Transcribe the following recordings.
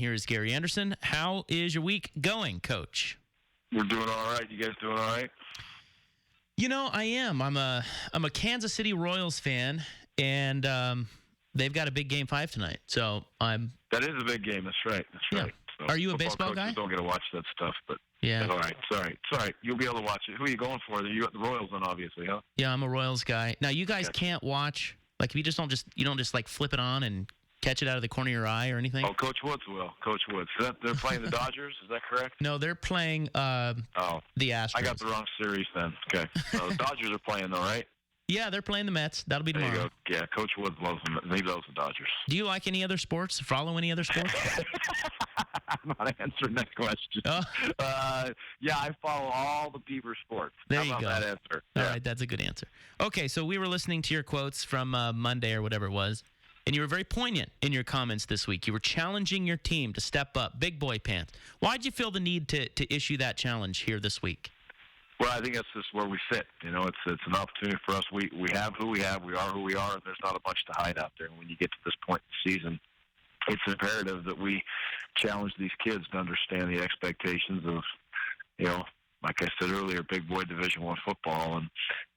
Here is Gary Andersen. How is your week going, Coach? We're doing all right. You guys doing all right? I am. I'm a Kansas City Royals fan, and they've got a big Game 5 tonight. So I'm. That is a big game. That's right. That's right. So Are you a baseball guy? Don't get to watch that stuff, but yeah. All right. It's all right. You'll be able to watch it. Who are you going for? You got the Royals then, obviously, huh? Yeah, I'm a Royals guy. Now you guys can't watch. Like, if you don't just like flip it on and catch it out of the corner of your eye or anything? Oh, Coach Woods will. Coach Woods. They're playing the Dodgers, is that correct? No, they're playing the Astros. I got the wrong series then. Okay. The Dodgers are playing, though, right? Yeah, they're playing the Mets. That'll be tomorrow. There you go. Yeah, Coach Woods loves them. He loves the Dodgers. Do you like any other sports? Follow any other sports? I'm not answering that question. Oh. Yeah, I follow all the Beaver sports. There you go. That answer? All right, that's a good answer. Okay, so we were listening to your quotes from Monday or whatever it was. And you were very poignant in your comments this week. You were challenging your team to step up, big boy pants. Why did you feel the need to issue that challenge here this week? Well, I think that's just where we sit. It's an opportunity for us. We have who we have. We are who we are. And there's not a bunch to hide out there. And when you get to this point in the season, it's imperative that we challenge these kids to understand the expectations of, like I said earlier, big boy Division I football. And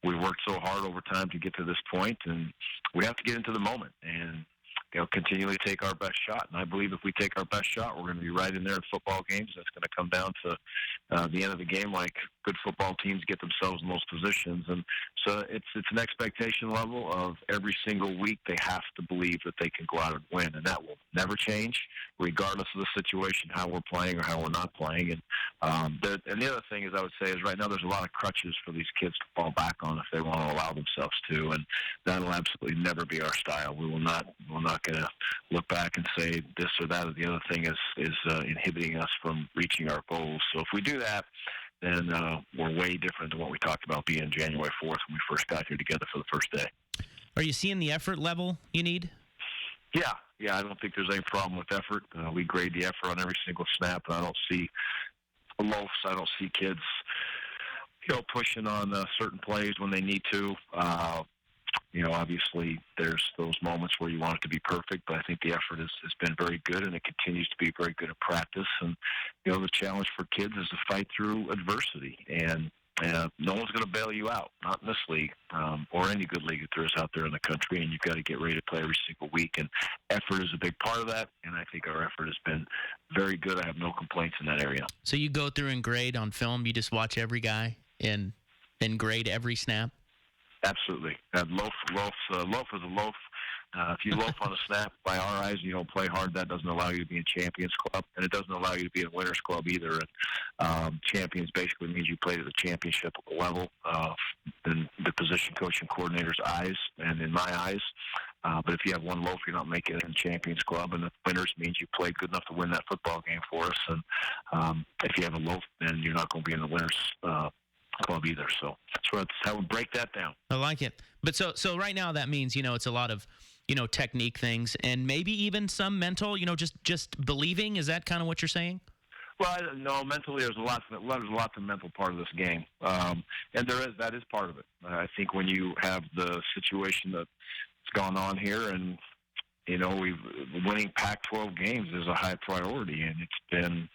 we worked so hard over time to get to this point, and we have to get into the moment and continually take our best shot. And I believe if we take our best shot, we're going to be right in there at football games. It's going to come down to the end of the game, like good football teams get themselves in those positions. And so it's an expectation level of every single week they have to believe that they can go out and win. And that will never change, regardless of the situation, how we're playing or how we're not playing. And the other thing is I would say is right now there's a lot of crutches for these kids to fall back on if they want to allow themselves to. And that'll absolutely never be our style. We're not going to look back and say this or that or the other thing is inhibiting us from reaching our goals. So if we do that, then we're way different than what we talked about being January 4th when we first got here together for the first day. Are you seeing the effort level you need? Yeah, I don't think there's any problem with effort. We grade the effort on every single snap, and I don't see loafs. I don't see kids, pushing on certain plays when they need to. Obviously there's those moments where you want it to be perfect, but I think the effort has been very good, and it continues to be very good at practice. And, the challenge for kids is to fight through adversity. And no one's going to bail you out, not in this league or any good league that there is out there in the country, and you've got to get ready to play every single week. And effort is a big part of that, and I think our effort has been very good. I have no complaints in that area. So you go through and grade on film? You just watch every guy and grade every snap? Absolutely. Loaf is a loaf. If you loaf on a snap, by our eyes, you don't play hard. That doesn't allow you to be in Champions Club, and it doesn't allow you to be in Winners Club either. And Champions basically means you played at the championship level in the position coach and coordinator's eyes, and in my eyes. But if you have one loaf, you're not making it in Champions Club, and the Winners means you played good enough to win that football game for us. And if you have a loaf, then you're not going to be in the Winners Club either. So that's how we break that down. I like it. But so right now that means it's a lot of technique things and maybe even some mental, just believing. Is that kind of what you're saying? Well, no, mentally there's a lot to mental part of this game, and that is part of it. I think when you have the situation that's gone on here, and winning Pac-12 games is a high priority, and it's been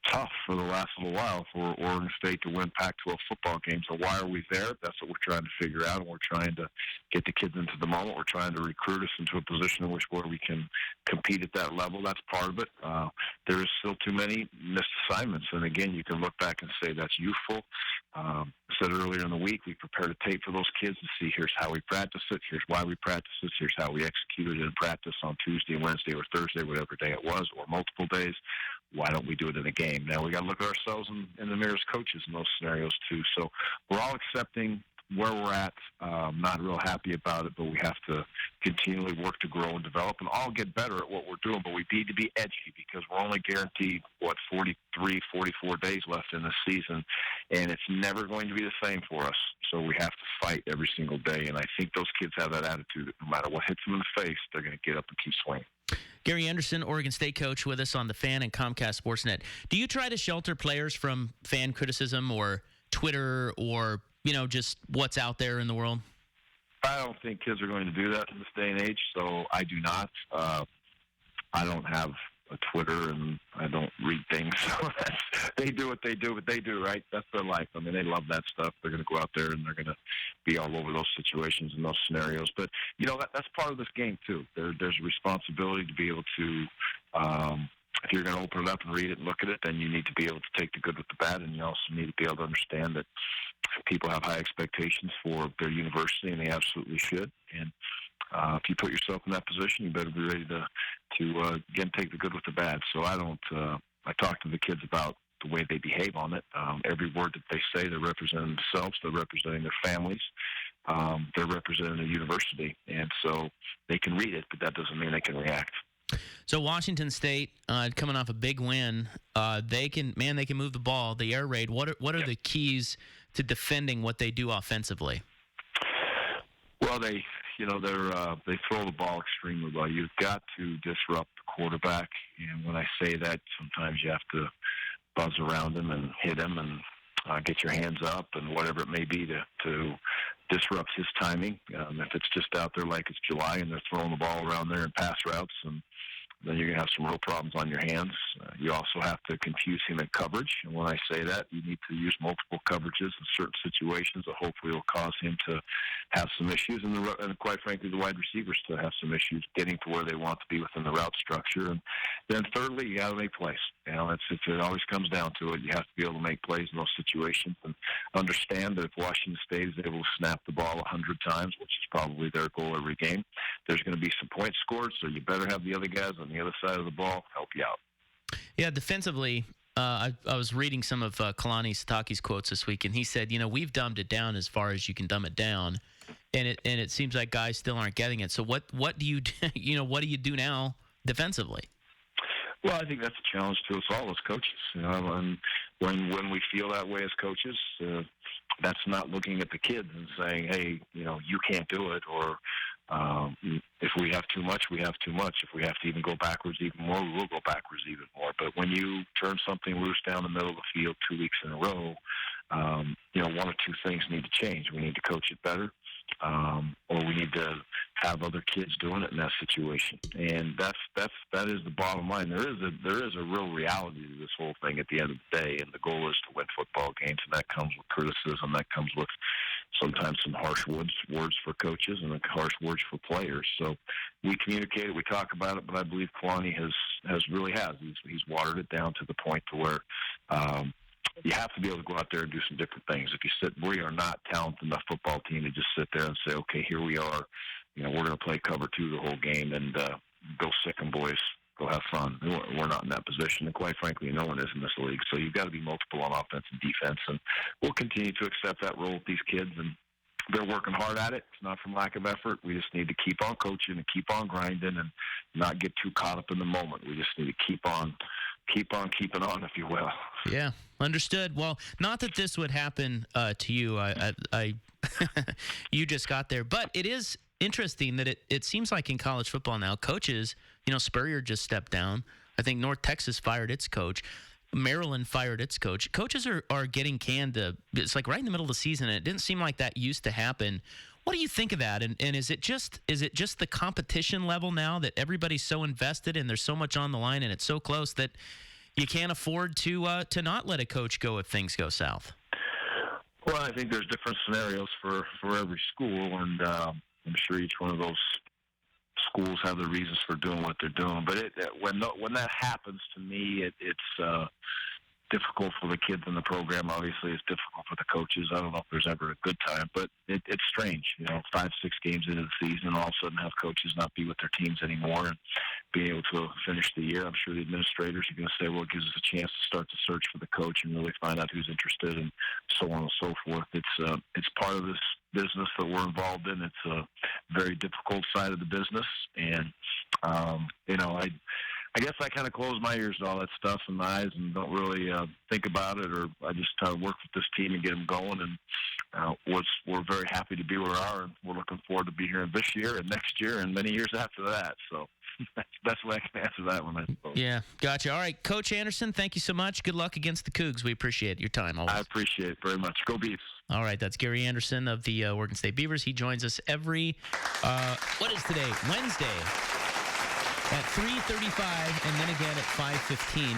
tough for the last little while for Oregon State to win Pac-12 football games. So why are we there? That's what we're trying to figure out, and we're trying to get the kids into the moment. We're trying to recruit us into a position where we can compete at that level. That's part of it. There is still too many missed assignments, and again, you can look back and say that's youthful. I said earlier in the week, we prepared a tape for those kids to see here's how we practice it, here's why we practice it, here's how we execute it in practice on Tuesday, Wednesday, or Thursday, whatever day it was, or multiple days. Why don't we do it in a game? Now we got to look at ourselves in the mirror as coaches in those scenarios too. So we're all accepting where we're at. Not real happy about it, but we have to continually work to grow and develop and all get better at what we're doing. But we need to be edgy because we're only guaranteed, 43, 44 days left in this season, and it's never going to be the same for us. So we have to fight every single day, and I think those kids have that attitude that no matter what hits them in the face, they're going to get up and keep swinging. Gary Andersen, Oregon State coach, with us on the Fan and Comcast Sportsnet. Do you try to shelter players from fan criticism or Twitter or, just what's out there in the world? I don't think kids are going to do that in this day and age, so I do not. I don't have a Twitter, and I don't read things. So they do what they do, but they do, right? That's their life. I mean, they love that stuff. They're going to go out there and they're going to be all over those situations and those scenarios. But, that's part of this game, too. There's a responsibility to be able to, if you're going to open it up and read it and look at it, then you need to be able to take the good with the bad, and you also need to be able to understand that people have high expectations for their university, and they absolutely should. And if you put yourself in that position, you better be ready to again, take the good with the bad. So I talk to the kids about the way they behave on it. Every word that they say, they're representing themselves, they're representing their families, they're representing the university. And so they can read it, but that doesn't mean they can react. So Washington State, coming off a big win, they can move the ball, the air raid. What are the keys to defending what they do offensively? Well, they throw the ball extremely well. You've got to disrupt the quarterback, and when I say that, sometimes you have to buzz around him and hit him and get your hands up and whatever it may be to disrupt his timing. If it's just out there like it's July and they're throwing the ball around there in pass routes, and then you're going to have some real problems on your hands. You also have to confuse him in coverage. And when I say that, you need to use multiple coverages in certain situations that hopefully will cause him to have some issues, and quite frankly, the wide receivers to have some issues getting to where they want to be within the route structure. And then thirdly, you got to make plays. It always comes down to it. You have to be able to make plays in those situations and understand that if Washington State is able to snap the ball 100 times, which is probably their goal every game, there's going to be some points scored, so you better have the other guys on the other side of the ball help you out. Yeah, defensively, I was reading some of Kalani Sitake's quotes this week, and he said, we've dumbed it down as far as you can dumb it down, and it seems like guys still aren't getting it. So what do you what do you do now defensively? Well, I think that's a challenge to us all as coaches. And when we feel that way as coaches, that's not looking at the kids and saying, hey, you can't do it, or if we have too much, we have too much. If we have to even go backwards even more, we will go backwards even more. But when you turn something loose down the middle of the field 2 weeks in a row, one or two things need to change. We need to coach it better, or we need to have other kids doing it in that situation. And that is the bottom line. There is a real reality to this whole thing at the end of the day, and the goal is to win football games, and that comes with criticism. That comes with sometimes some harsh words for coaches and harsh words for players. So we communicate it, we talk about it, but I believe Kalani has really. He's watered it down to the point to where you have to be able to go out there and do some different things. We are not talented enough football team to just sit there and say, okay, here we are. We're going to play cover 2 the whole game and go sick 'em, boys. Go have fun. We're not in that position, and quite frankly, no one is in this league. So you've got to be multiple on offense and defense, and we'll continue to accept that role with these kids, and they're working hard at it. It's not from lack of effort. We just need to keep on coaching and keep on grinding and not get too caught up in the moment. We just need to keep on keeping on, if you will. Yeah, understood. Well, not that this would happen to you. I you just got there, but it is interesting that it seems like in college football now, coaches, Spurrier just stepped down. I think North Texas fired its coach. Maryland fired its coach. Coaches are getting canned. It's like right in the middle of the season, and it didn't seem like that used to happen. What do you think of that? And is it just the competition level now that everybody's so invested and there's so much on the line and it's so close that you can't afford to not let a coach go if things go south? Well, I think there's different scenarios for every school, and I'm sure each one of those schools have the reasons for doing what they're doing. But when that happens, to me, it's difficult for the kids in the program. Obviously, it's difficult for the coaches. I don't know if there's ever a good time, but it's strange. 5-6 games into the season, all of a sudden have coaches not be with their teams anymore and being able to finish the year. I'm sure the administrators are going to say, well, it gives us a chance to start the search for the coach and really find out who's interested and so on and so forth. It's part of this business that we're involved in. It's a very difficult side of the business, and I guess I kind of close my ears to all that stuff and my eyes and don't really think about it, or I just try to work with this team and get them going. And we're very happy to be where we are, and we're looking forward to be here this year and next year and many years after that. So that's the best way I can answer that one, I suppose. Yeah, gotcha. All right, Coach Andersen, thank you so much. Good luck against the Cougs. We appreciate your time always. I appreciate it very much. Go Beavs. All right, that's Gary Andersen of the Oregon State Beavers. He joins us every, what is today? Wednesday. at 3:35 and then again at 5:15.